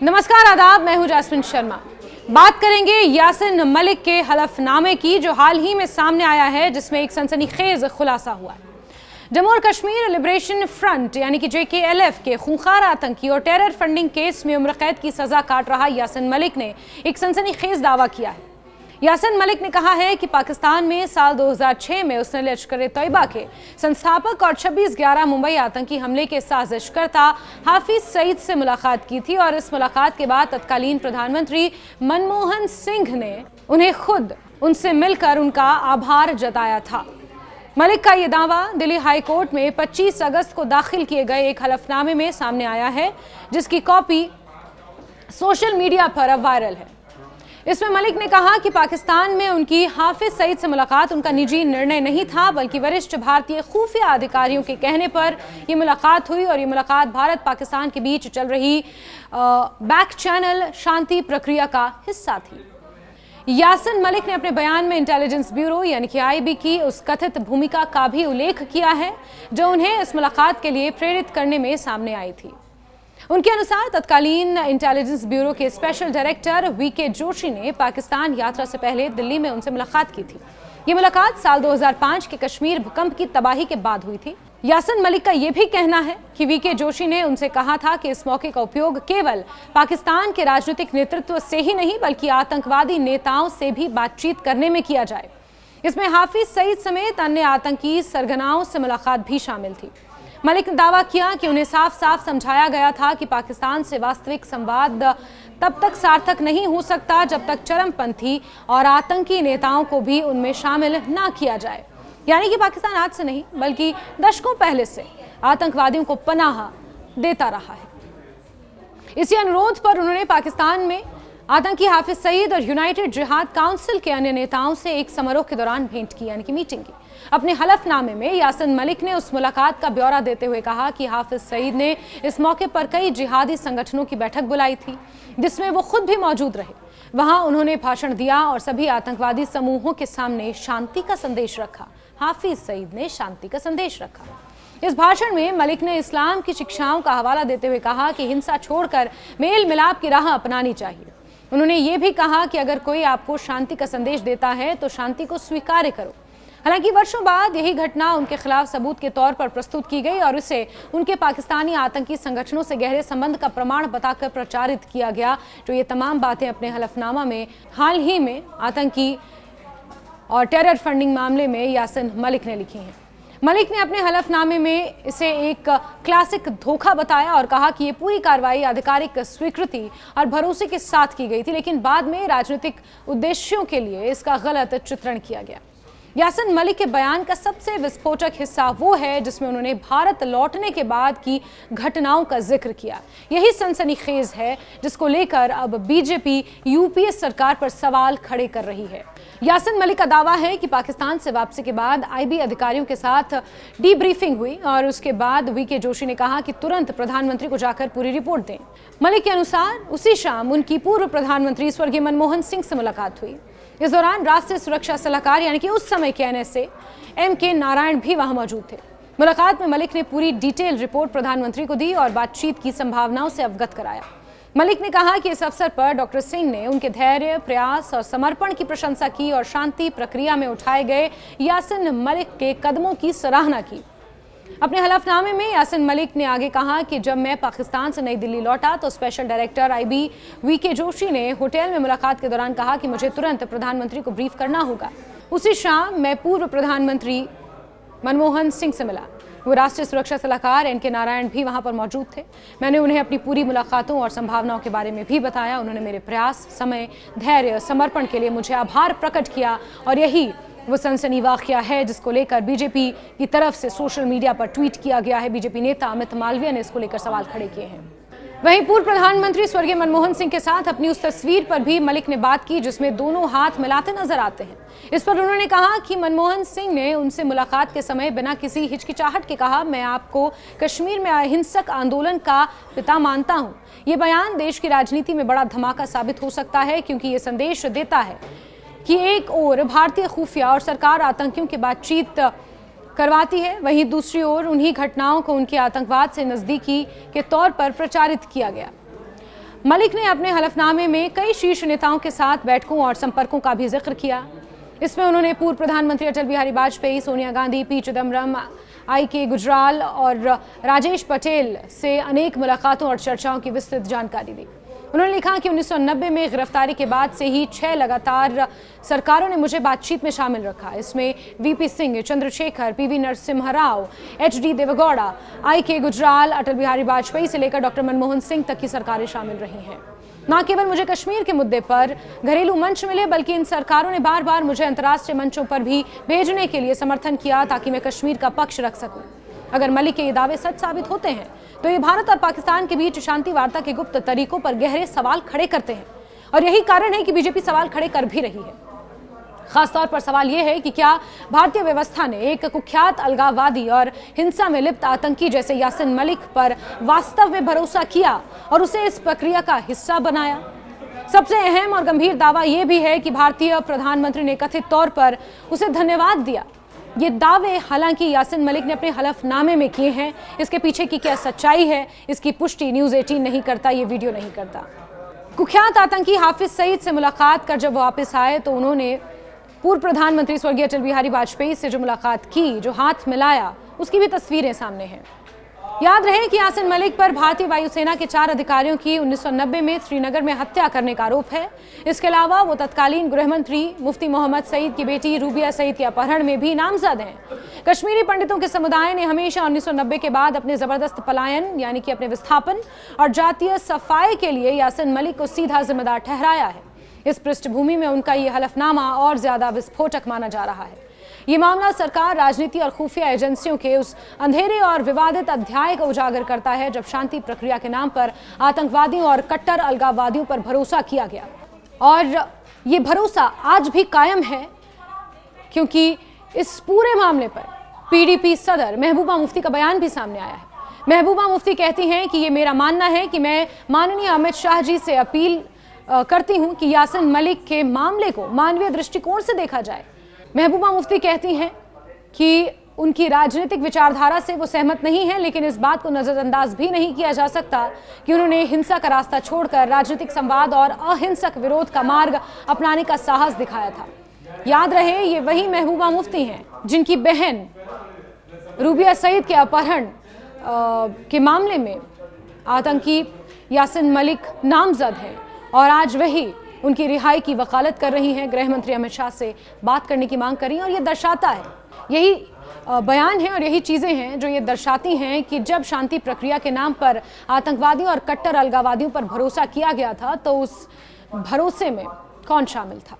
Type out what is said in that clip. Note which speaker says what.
Speaker 1: नमस्कार, आदाब। मैं हूं जास्मिन शर्मा। बात करेंगे यासिन मलिक के हलफनामे की, जो हाल ही में सामने आया है, जिसमें एक सनसनीखेज खुलासा हुआ है। जम्मू और कश्मीर लिबरेशन फ्रंट यानी कि JKLF के खूंखार आतंकी और टेरर फंडिंग केस में उम्र कैद की सजा काट रहा यासिन मलिक ने एक सनसनीखेज दावा किया है। यासिन मलिक ने कहा है कि पाकिस्तान में साल 2006 में उसने लश्कर-ए-तैयबा के संस्थापक और 26/11 मुंबई आतंकी हमले के साजिशकर्ता हाफिज सईद से मुलाकात की थी और इस मुलाकात के बाद तत्कालीन प्रधानमंत्री मनमोहन सिंह ने उन्हें खुद उनसे मिलकर उनका आभार जताया था। मलिक का ये दावा दिल्ली हाई कोर्ट में 25 अगस्त को दाखिल किए गए एक हलफनामे में सामने आया है, जिसकी कॉपी सोशल मीडिया पर अब वायरल है। इसमें मलिक ने कहा कि पाकिस्तान में उनकी हाफिज सईद से मुलाकात उनका निजी निर्णय नहीं था, बल्कि वरिष्ठ भारतीय खुफिया अधिकारियों के कहने पर यह मुलाकात हुई और ये मुलाकात भारत पाकिस्तान के बीच चल रही बैक चैनल शांति प्रक्रिया का हिस्सा थी। यासिन मलिक ने अपने बयान में इंटेलिजेंस ब्यूरो यानी कि IB की उस कथित भूमिका का भी उल्लेख किया है जो उन्हें इस मुलाकात के लिए प्रेरित करने में सामने आई थी। उनके अनुसार तत्कालीन इंटेलिजेंस ब्यूरो के स्पेशल डायरेक्टर VK जोशी ने पाकिस्तान यात्रा से पहले दिल्ली में उनसे मुलाकात की थी। ये मुलाकात साल 2005 के कश्मीर भूकंप की तबाही के बाद हुई थी। यासिन मलिक का यह भी कहना है कि VK जोशी ने उनसे कहा था कि इस मौके का उपयोग केवल पाकिस्तान के राजनीतिक नेतृत्व से ही नहीं, बल्कि आतंकवादी नेताओं से भी बातचीत करने में किया जाए। इसमें हाफिज सईद समेत अन्य आतंकी सरगनाओं से मुलाकात भी शामिल थी। मलिक ने दावा किया कि उन्हें साफ साफ समझाया गया था कि पाकिस्तान से वास्तविक संवाद तब तक सार्थक नहीं हो सकता जब तक चरमपंथी और आतंकी नेताओं को भी उनमें शामिल ना किया जाए। यानी कि पाकिस्तान आज से नहीं, बल्कि दशकों पहले से आतंकवादियों को पनाह देता रहा है। इसी अनुरोध पर उन्होंने पाकिस्तान में आतंकी हाफिज सईद और यूनाइटेड जिहाद काउंसिल के अन्य नेताओं से एक समारोह के दौरान भेंट की, यानी कि मीटिंग की। अपने हलफनामे में यासिन मलिक ने उस मुलाकात का ब्यौरा देते हुए कहा कि हाफिज सईद ने इस मौके पर कई जिहादी संगठनों की बैठक बुलाई थी, जिसमें वो खुद भी मौजूद रहे। वहां उन्होंने भाषण दिया और सभी आतंकवादी समूहों के सामने शांति का संदेश रखा। हाफिज सईद ने शांति का संदेश रखा। इस भाषण में मलिक ने इस्लाम की शिक्षाओं का हवाला देते हुए कहा कि हिंसा छोड़कर मेल मिलाप की राह अपनानी चाहिए। उन्होंने ये भी कहा कि अगर कोई आपको शांति का संदेश देता है तो शांति को स्वीकार करो। हालांकि वर्षों बाद यही घटना उनके खिलाफ सबूत के तौर पर प्रस्तुत की गई और इसे उनके पाकिस्तानी आतंकी संगठनों से गहरे संबंध का प्रमाण बताकर प्रचारित किया गया। जो ये तमाम बातें अपने हलफनामा में हाल ही में आतंकी और टेरर फंडिंग मामले में यासिन मलिक ने लिखी हैं। मलिक ने अपने हलफनामे में इसे एक क्लासिक धोखा बताया और कहा कि ये पूरी कार्रवाई आधिकारिक स्वीकृति और भरोसे के साथ की गई थी, लेकिन बाद में राजनीतिक उद्देश्यों के लिए इसका गलत चित्रण किया गया। यासिन मलिक के बयान का सबसे विस्फोटक हिस्सा वो है जिसमें उन्होंने भारत लौटने के बाद की घटनाओं का जिक्र किया। यही सनसनीखेज है जिसको लेकर अब BJP UPA सरकार पर सवाल खड़े कर रही है। यासिन मलिक का दावा है कि पाकिस्तान से वापसी के बाद IB अधिकारियों के साथ डीब्रीफिंग हुई और उसके बाद VK जोशी ने कहा कि तुरंत प्रधानमंत्री को जाकर पूरी रिपोर्ट दें। मलिक के अनुसार उसी शाम उनकी पूर्व प्रधानमंत्री स्वर्गीय मनमोहन सिंह से मुलाकात हुई। इस दौरान राष्ट्रीय सुरक्षा सलाहकार यानी कि उस समय के NSA MK नारायण भी वहां मौजूद थे। मुलाकात में मलिक ने पूरी डिटेल रिपोर्ट प्रधानमंत्री को दी और बातचीत की संभावनाओं से अवगत कराया। मलिक ने कहा कि इस अवसर पर डॉक्टर सिंह ने उनके धैर्य, प्रयास और समर्पण की प्रशंसा की और शांति प्रक्रिया में उठाए गए यासिन मलिक के कदमों की सराहना की। अपने हलफनामे में यासिन मलिक ने आगे कहा कि जब मैं पाकिस्तान से नई दिल्ली लौटा तो special director IB VK Joshi ने होटल में मुलाकात के दौरान कहा कि मुझे तुरंत प्रधानमंत्री को ब्रीफ करना होगा। उसी शाम मैं पूर्व प्रधानमंत्री मनमोहन सिंह से मिला। वो राष्ट्रीय सुरक्षा सलाहकार NK नारायण भी वहां पर मौजूद थे। मैंने उन्हें अपनी पूरी मुलाकातों और संभावनाओं के बारे में भी बताया। उन्होंने मेरे प्रयास, समय, धैर्य, समर्पण के लिए मुझे आभार प्रकट किया और यही वो सनसनी वाकया है जिसको लेकर BJP की तरफ से सोशल मीडिया पर ट्वीट किया गया है। BJP नेता अमित मालवीय ने इसको लेकर सवाल खड़े किए हैं। वहीं पूर्व प्रधानमंत्री स्वर्गीय मनमोहन सिंह के साथ अपनी उस तस्वीर पर भी मलिक ने बात की जिसमें दोनों हाथ मिलाते नजर आते हैं। इस पर उन्होंने कहा कि मनमोहन सिंह ने उनसे मुलाकात के समय बिना किसी हिचकिचाहट के कहा, मैं आपको कश्मीर में अहिंसक आंदोलन का पिता मानता हूं। ये बयान देश की राजनीति में बड़ा धमाका साबित हो सकता है, क्योंकि ये संदेश देता है कि एक ओर भारतीय खुफिया और सरकार आतंकियों की बातचीत करवाती है, वहीं दूसरी ओर उन्हीं घटनाओं को उनके आतंकवाद से नजदीकी के तौर पर प्रचारित किया गया। मलिक ने अपने हलफनामे में कई शीर्ष नेताओं के साथ बैठकों और संपर्कों का भी जिक्र किया। इसमें उन्होंने पूर्व प्रधानमंत्री अटल बिहारी वाजपेयी, सोनिया गांधी, पी चिदम्बरम, IK गुजराल और राजेश पटेल से अनेक मुलाकातों और चर्चाओं की विस्तृत जानकारी दी। उन्होंने लिखा कि 1990 में गिरफ्तारी के बाद से ही 6 लगातार सरकारों ने मुझे बातचीत में शामिल रखा। इसमें VP Singh, Chandrashekhar, PV Narasimha Rao, HD Deve Gowda, IK Gujral, Atal Bihari Vajpayee से लेकर डॉक्टर मनमोहन सिंह तक की सरकारें शामिल रही हैं। न केवल मुझे कश्मीर के मुद्दे पर घरेलू मंच मिले, बल्कि इन सरकारों ने बार बार मुझे अंतर्राष्ट्रीय मंचों पर भी भेजने के लिए समर्थन किया ताकि मैं कश्मीर का पक्ष रख सकूं। अगर मलिक के ये दावे सच साबित होते हैं तो ये भारत और पाकिस्तान के बीच शांति वार्ता के गुप्त तरीकों पर गहरे सवाल खड़े करते हैं, और यही कारण है कि बीजेपी सवाल खड़े कर भी रही है। खासतौर पर सवाल यह है कि क्या भारतीय व्यवस्था ने एक कुख्यात अलगाववादी और हिंसा में लिप्त आतंकी जैसे यासिन मलिक पर वास्तव में भरोसा किया और उसे इस प्रक्रिया का हिस्सा बनाया। सबसे अहम और गंभीर दावा यह भी है कि भारतीय प्रधानमंत्री ने कथित तौर पर उसे धन्यवाद दिया। ये दावे हालांकि यासिन मलिक ने अपने हलफनामे में किए हैं। इसके पीछे की क्या सच्चाई है, इसकी पुष्टि न्यूज़ 18 नहीं करता, ये वीडियो नहीं करता। कुख्यात आतंकी हाफिज सईद से मुलाकात कर जब वापस आए तो उन्होंने पूर्व प्रधानमंत्री स्वर्गीय अटल बिहारी वाजपेयी से जो मुलाकात की, जो हाथ मिलाया, उसकी भी तस्वीरें सामने हैं। याद रहे कि यासिन मलिक पर भारतीय वायुसेना के 4 अधिकारियों की 1990 में श्रीनगर में हत्या करने का आरोप है। इसके अलावा वो तत्कालीन गृह मंत्री मुफ्ती मोहम्मद सईद की बेटी रूबिया सईद के अपहरण में भी नामजद हैं। कश्मीरी पंडितों के समुदाय ने हमेशा 1990 के बाद अपने जबरदस्त पलायन यानी कि अपने विस्थापन और जातीय सफाई के लिए यासिन मलिक को सीधा जिम्मेदार ठहराया है। इस पृष्ठभूमि में उनका ये हलफनामा और ज्यादा विस्फोटक माना जा रहा है। ये मामला सरकार, राजनीति और खुफिया एजेंसियों के उस अंधेरे और विवादित अध्याय को उजागर करता है जब शांति प्रक्रिया के नाम पर आतंकवादियों और कट्टर अलगाववादियों पर भरोसा किया गया। और ये भरोसा आज भी कायम है, क्योंकि इस पूरे मामले पर PDP सदर महबूबा मुफ्ती का बयान भी सामने आया है। महबूबा मुफ्ती कहती हैं कि ये मेरा मानना है कि मैं माननीय अमित शाह जी से अपील करती हूं कि यासिन मलिक के मामले को मानवीय दृष्टिकोण से देखा जाए। महबूबा मुफ्ती कहती हैं कि उनकी राजनीतिक विचारधारा से वो सहमत नहीं है, लेकिन इस बात को नजरअंदाज भी नहीं किया जा सकता कि उन्होंने हिंसा का रास्ता छोड़कर राजनीतिक संवाद और अहिंसक विरोध का मार्ग अपनाने का साहस दिखाया था। याद रहे, ये वही महबूबा मुफ्ती हैं जिनकी बहन रूबिया सईद के अपहरण के मामले में आतंकी यासिन मलिक नामजद हैं, और आज वही उनकी रिहाई की वकालत कर रही हैं। गृह मंत्री अमित शाह से बात करने की मांग कर रही हैं, और ये दर्शाता है, यही बयान है और यही चीज़ें हैं जो ये दर्शाती हैं कि जब शांति प्रक्रिया के नाम पर आतंकवादियों और कट्टर अलगाववादियों पर भरोसा किया गया था तो उस भरोसे में कौन शामिल था।